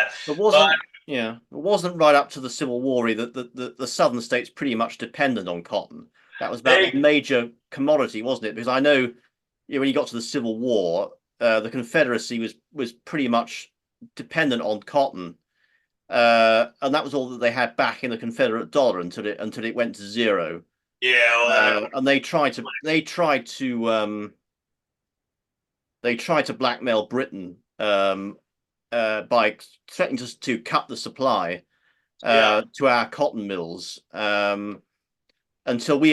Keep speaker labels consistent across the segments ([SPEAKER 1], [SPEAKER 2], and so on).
[SPEAKER 1] that.
[SPEAKER 2] It
[SPEAKER 1] But
[SPEAKER 2] wasn't, yeah, it wasn't right up to the Civil War that the southern states pretty much depended on cotton. That was about
[SPEAKER 1] they,
[SPEAKER 2] the major commodity, wasn't it? Because I know, when you got to the Civil War, the Confederacy was pretty much dependent on cotton, and that was all that they had back in the Confederate dollar until it went to zero.
[SPEAKER 1] yeah, well, then
[SPEAKER 2] And they tried to blackmail Britain, by threatening to cut the supply
[SPEAKER 1] yeah.
[SPEAKER 2] to our cotton mills, until we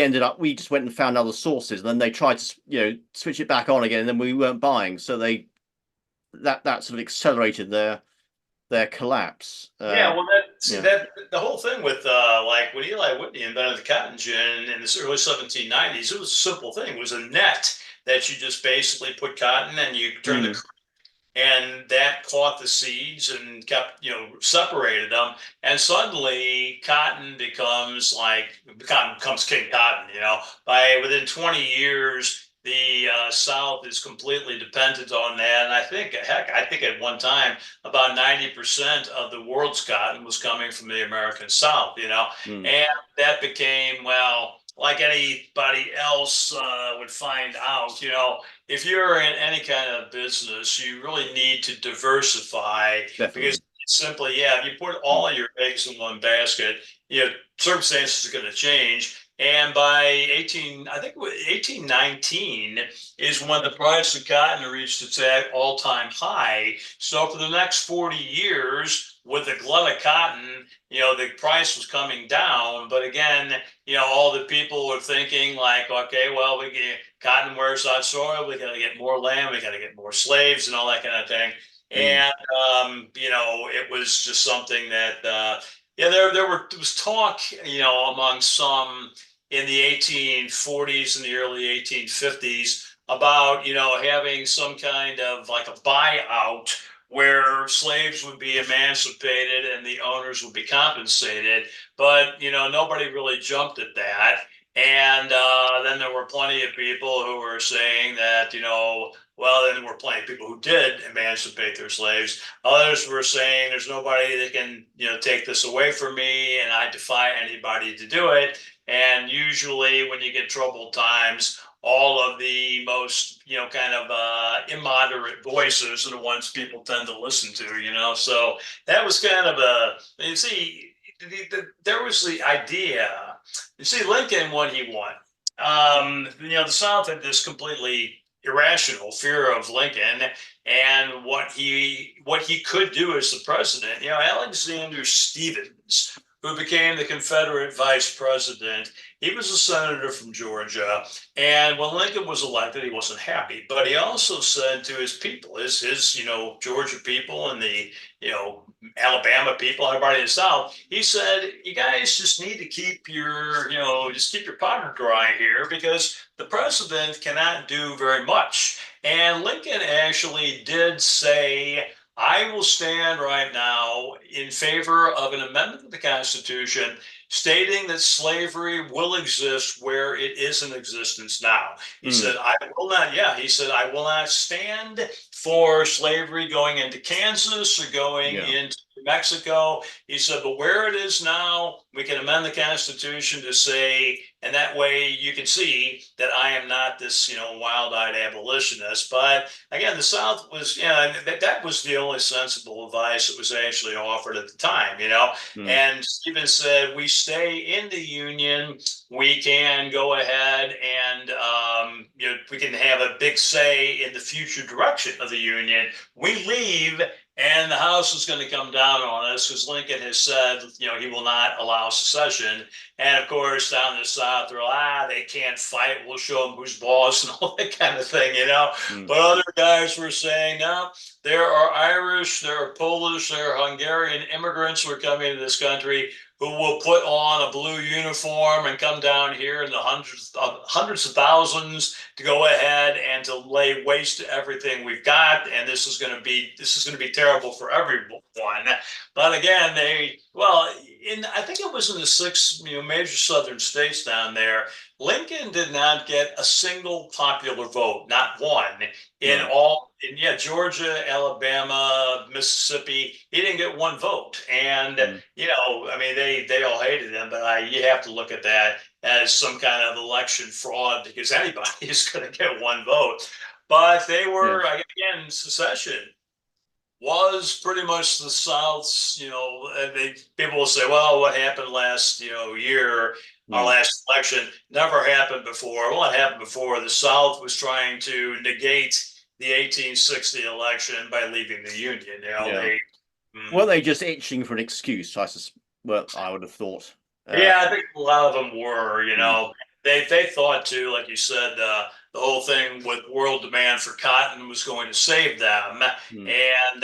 [SPEAKER 2] just went and found other sources, and then they tried to switch it back on again, and then we weren't buying, so that sort of accelerated their collapse.
[SPEAKER 1] Yeah, well,
[SPEAKER 2] Yeah.
[SPEAKER 1] that the whole thing with like when Eli Whitney invented the cotton gin in the early 1790s, it was a simple thing. It was a net that you just basically put cotton and you turn the
[SPEAKER 2] Mm.
[SPEAKER 1] and that caught the seeds and kept separated them, and suddenly cotton becomes king cotton. By within 20 years the South is completely dependent on that, and I think at one time about 90% of the world's cotton was coming from the American South.
[SPEAKER 2] Mm.
[SPEAKER 1] And that became, well, like anybody else would find out, if you're in any kind of business, you really need to diversify, because
[SPEAKER 2] Definitely.
[SPEAKER 1] simply, yeah, if you put
[SPEAKER 2] Mm.
[SPEAKER 1] all of your eggs in one basket, circumstances are going to change. And by 1819 is when the price of cotton reached its all-time high. So for the next 40 years, with a glut of cotton, the price was coming down. But again, all the people were thinking like, okay, well, we get cotton wears out soil. We got to get more land. We got to get more slaves and all that kind of thing.
[SPEAKER 2] Mm.
[SPEAKER 1] And it was just something that, yeah, there was talk, among some in the 1840s and the early 1850s about, having some kind of like a buyout where slaves would be emancipated and the owners would be compensated. But, nobody really jumped at that. And then there were plenty of people who were saying that, well, then there were plenty of people who did emancipate their slaves. Others were saying there's nobody that can, take this away from me, and I defy anybody to do it. And usually, when you get troubled times, all of the most, kind of immoderate voices are the ones people tend to listen to, So that was kind of you see, there was the idea. You see, Lincoln, when he won, the South had this completely irrational fear of Lincoln and what he could do as the president. Alexander Stephens, who became the Confederate vice president, he was a senator from Georgia. And when Lincoln was elected, he wasn't happy. But he also said to his people, his Georgia people and the you know Alabama people, everybody in the South, he said, you guys just need to just keep your powder dry here, because the president cannot do very much. And Lincoln actually did say, I will stand right now in favor of an amendment to the Constitution stating that slavery will exist where it is in existence now. He said,
[SPEAKER 2] Mm.
[SPEAKER 1] he said, I will not stand for slavery going into Kansas or going
[SPEAKER 2] Yeah.
[SPEAKER 1] into Mexico. He said, but where it is now, we can amend the Constitution to say, and that way you can see that I am not this, wild-eyed abolitionist. But again, the South was, that was the only sensible advice that was actually offered at the time,
[SPEAKER 2] Mm.
[SPEAKER 1] And Stephen said, we stay in the Union, we can go ahead and, we can have a big say in the future direction of the Union. We leave, and the House is going to come down on us, because Lincoln has said, he will not allow secession. And of course, down in the South, they're like, they can't fight. We'll show them who's boss and all that kind of thing.
[SPEAKER 2] Mm.
[SPEAKER 1] But other guys were saying, no, there are Irish, there are Polish, there are Hungarian immigrants who are coming to this country who will put on a blue uniform and come down here in the hundreds of thousands to go ahead and to lay waste to everything we've got. And this is going to be terrible for everyone. But again, I think it was in the six, major southern states down there. Lincoln did not get a single popular vote, not one in
[SPEAKER 2] Right.
[SPEAKER 1] all. In, yeah, Georgia, Alabama, Mississippi, he didn't get one vote. And
[SPEAKER 2] Mm.
[SPEAKER 1] I mean, they all hated him, but you have to look at that as some kind of election fraud because anybody is going to get one vote. But they were
[SPEAKER 2] Yes.
[SPEAKER 1] again secession was pretty much the South's, and people will say, well, what happened last, year, our
[SPEAKER 2] Mm.
[SPEAKER 1] last election never happened before. Well, it happened before. The South was trying to negate the 1860 election by leaving the Union.
[SPEAKER 2] Yeah.
[SPEAKER 1] Mm,
[SPEAKER 2] Weren't they just itching for an excuse? Well, I would have thought.
[SPEAKER 1] Yeah, I think a lot of them were,
[SPEAKER 2] Mm.
[SPEAKER 1] they thought too, like you said, the whole thing with world demand for cotton was going to save them.
[SPEAKER 2] Mm.
[SPEAKER 1] And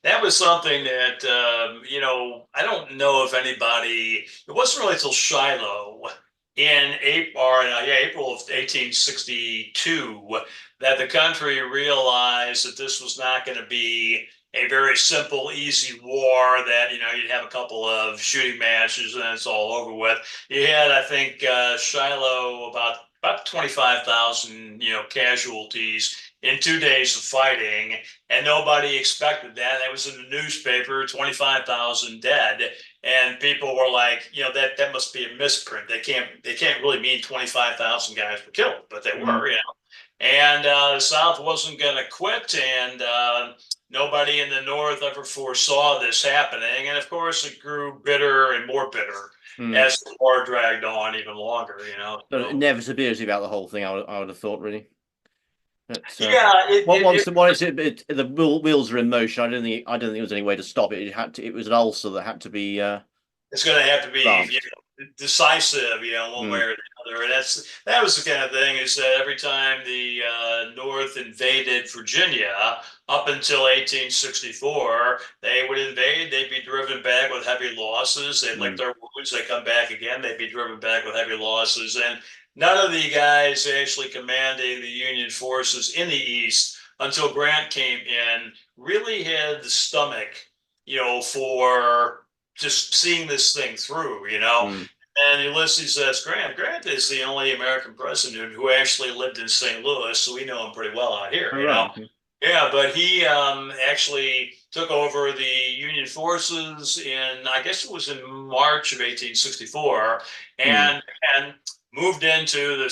[SPEAKER 1] that was something that I don't know if anybody. It wasn't really until Shiloh in April of 1862 that the country realized that this was not going to be a very simple, easy war that, you'd have a couple of shooting matches and it's all over with. You had, I think, Shiloh about 25,000, casualties in 2 days of fighting, and nobody expected that. That was in the newspaper, 25,000 dead. And people were like, that must be a misprint. They can't really mean 25,000 guys were killed, but they
[SPEAKER 2] Mm.
[SPEAKER 1] were, And the South wasn't going to quit, and nobody in the North ever foresaw this happening. And of course, it grew bitter and more bitter
[SPEAKER 2] Mm.
[SPEAKER 1] as the war dragged on even longer,
[SPEAKER 2] The
[SPEAKER 1] So,
[SPEAKER 2] inevitability about the whole thing, I would have thought, really. But
[SPEAKER 1] yeah,
[SPEAKER 2] the wheels are in motion, I don't think there was any way to stop it. It was an ulcer that had to be
[SPEAKER 1] it's going to have to be,
[SPEAKER 2] advanced.
[SPEAKER 1] decisive, one way
[SPEAKER 2] Mm.
[SPEAKER 1] or the other. And that was the kind of thing is that every time the North invaded Virginia up until 1864, they would invade. They'd be driven back with heavy losses. They'd lick
[SPEAKER 2] Mm.
[SPEAKER 1] their wounds. They come back again. They'd be driven back with heavy losses. And none of the guys actually commanding the Union forces in the East until Grant came in really had the stomach, for just seeing this thing through.
[SPEAKER 2] Mm.
[SPEAKER 1] And Ulysses S. Grant. Grant is the only American president who actually lived in St. Louis, so we know him pretty well out here,
[SPEAKER 2] Oh, right. Okay.
[SPEAKER 1] Yeah, but he actually took over the Union forces in, I guess it was in March of 1864,
[SPEAKER 2] Mm.
[SPEAKER 1] and moved into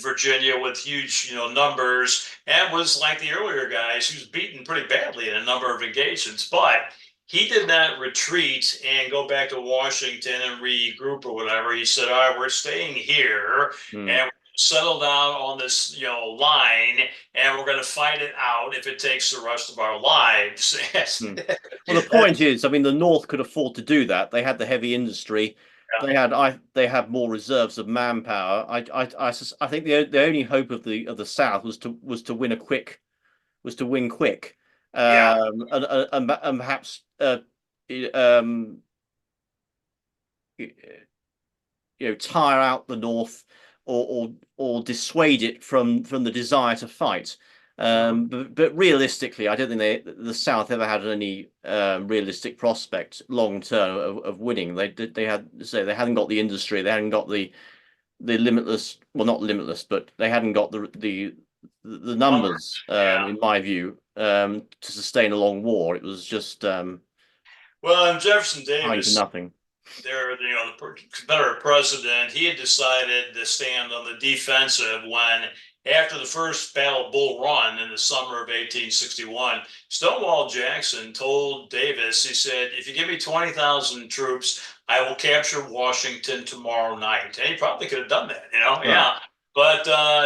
[SPEAKER 1] Virginia with huge, numbers, and was like the earlier guys, he was beaten pretty badly in a number of engagements, but he did not retreat and go back to Washington and regroup or whatever. He said, "All right, we're staying here
[SPEAKER 2] Mm.
[SPEAKER 1] and settle down on this, line, and we're going to fight it out if it takes the rest of our lives."
[SPEAKER 2] Mm. Well, the point is, I mean, the North could afford to do that. They had the heavy industry. They had more reserves of manpower. I think the only hope of the South was to win quick,
[SPEAKER 1] Yeah.
[SPEAKER 2] and perhaps um, tire out the North, or dissuade it from the desire to fight.
[SPEAKER 1] Mhm.
[SPEAKER 2] But realistically, I don't think the South ever had any realistic prospect long term of winning. They hadn't got the industry, they hadn't got the limitless, well, not limitless, but they hadn't got the numbers,
[SPEAKER 1] Numbers. Yeah.
[SPEAKER 2] in my view, to sustain a long war. It was just
[SPEAKER 1] Well, and Jefferson
[SPEAKER 2] tying to
[SPEAKER 1] Davis,
[SPEAKER 2] nothing.
[SPEAKER 1] the Confederate president, he had decided to stand on the defensive when, after the first Battle of Bull Run in the summer of 1861, Stonewall Jackson told Davis, he said, "If you give me 20,000 troops, I will capture Washington tomorrow night." And he probably could have done that,
[SPEAKER 2] Right.
[SPEAKER 1] yeah. But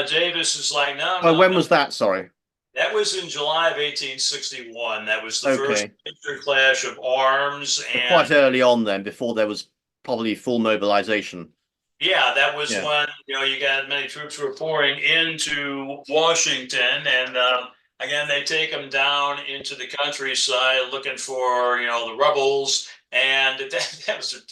[SPEAKER 1] Davis is like, "No,
[SPEAKER 2] Oh,
[SPEAKER 1] no,
[SPEAKER 2] when
[SPEAKER 1] no."
[SPEAKER 2] was that? Sorry.
[SPEAKER 1] That was in July of 1861. That was the first
[SPEAKER 2] Okay.
[SPEAKER 1] major clash of arms,
[SPEAKER 2] So quite
[SPEAKER 1] and
[SPEAKER 2] early on then, before there was probably full mobilization.
[SPEAKER 1] yeah, that was
[SPEAKER 2] Yeah.
[SPEAKER 1] when you got many troops who were pouring into Washington, and again they take them down into the countryside looking for the rebels, And that was,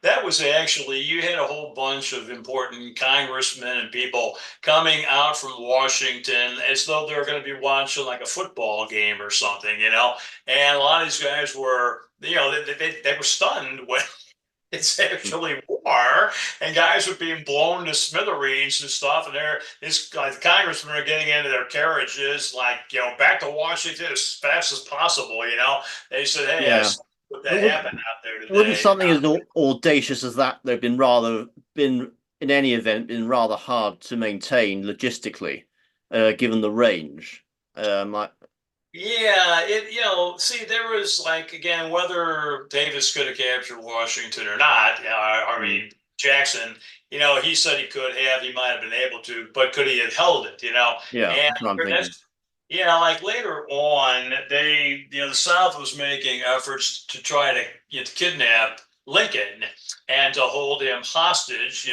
[SPEAKER 1] that was actually, you had a whole bunch of important congressmen and people coming out from Washington as though they were going to be watching like a football game or something, and a lot of these guys were, they were stunned when it's actually war, and guys are being blown to smithereens and stuff. And these like, congressmen are getting into their carriages, like, back to Washington as fast as possible. They said, "Hey, I
[SPEAKER 2] Yeah.
[SPEAKER 1] saw what
[SPEAKER 2] But
[SPEAKER 1] that happened out there
[SPEAKER 2] wouldn't
[SPEAKER 1] today."
[SPEAKER 2] something as audacious as that though been in any event been rather hard to maintain logistically, given the range? Like,
[SPEAKER 1] Yeah, see, there was like, again, whether Davis could have captured Washington or not, I
[SPEAKER 2] mm,
[SPEAKER 1] mean, Jackson, he said he could have, he might have been able to, but could he have held it,
[SPEAKER 2] yeah,
[SPEAKER 1] And
[SPEAKER 2] that's what I'm thinking.
[SPEAKER 1] that's, like later on, the South was making efforts to try to, to kidnap Lincoln and to hold him hostage.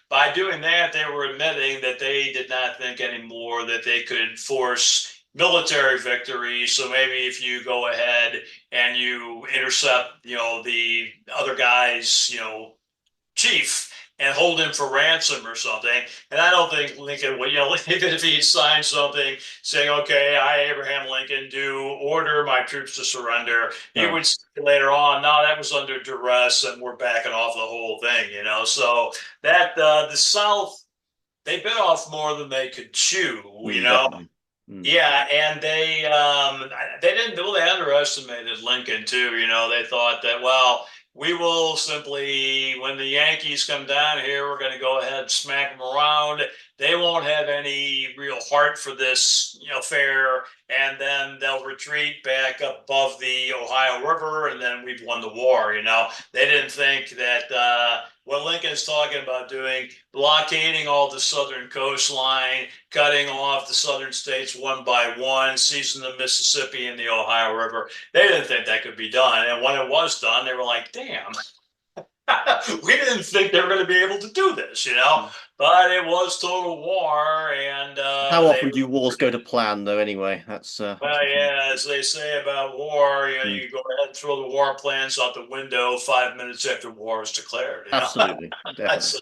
[SPEAKER 1] By doing that, they were admitting that they did not think anymore that they could force military victory. So maybe if you go ahead and you intercept, the other guy's, chief and hold him for ransom or something. And I don't think Lincoln would, even if he signed something saying, okay, I, Abraham Lincoln, do order my troops to surrender, he
[SPEAKER 2] No.
[SPEAKER 1] would say later on, no, that was under duress and we're backing off the whole thing, So that the South, they bit off more than they could chew,
[SPEAKER 2] Definitely. Mm.
[SPEAKER 1] yeah, and they didn't do they underestimated Lincoln too. They thought that, well, we will simply, when the Yankees come down here, we're going to go ahead and smack them around. They won't have any real heart for this, fair, and then they'll retreat back above the Ohio River, and then we've won the war. They didn't think that what Lincoln's talking about doing, blockading all the southern coastline, cutting off the southern states one by one, seizing the Mississippi and the Ohio River. They didn't think that could be done. And when it was done, they were like, damn, we didn't think they were going to be able to do this. But it was total war, and
[SPEAKER 2] How
[SPEAKER 1] they
[SPEAKER 2] often do wars go to plan, though? Anyway, that's
[SPEAKER 1] well,
[SPEAKER 2] the thing.
[SPEAKER 1] yeah, as they say about war,
[SPEAKER 2] Mm.
[SPEAKER 1] you go ahead and throw the war plans out the window 5 minutes after war is declared.
[SPEAKER 2] Absolutely, definitely.
[SPEAKER 1] So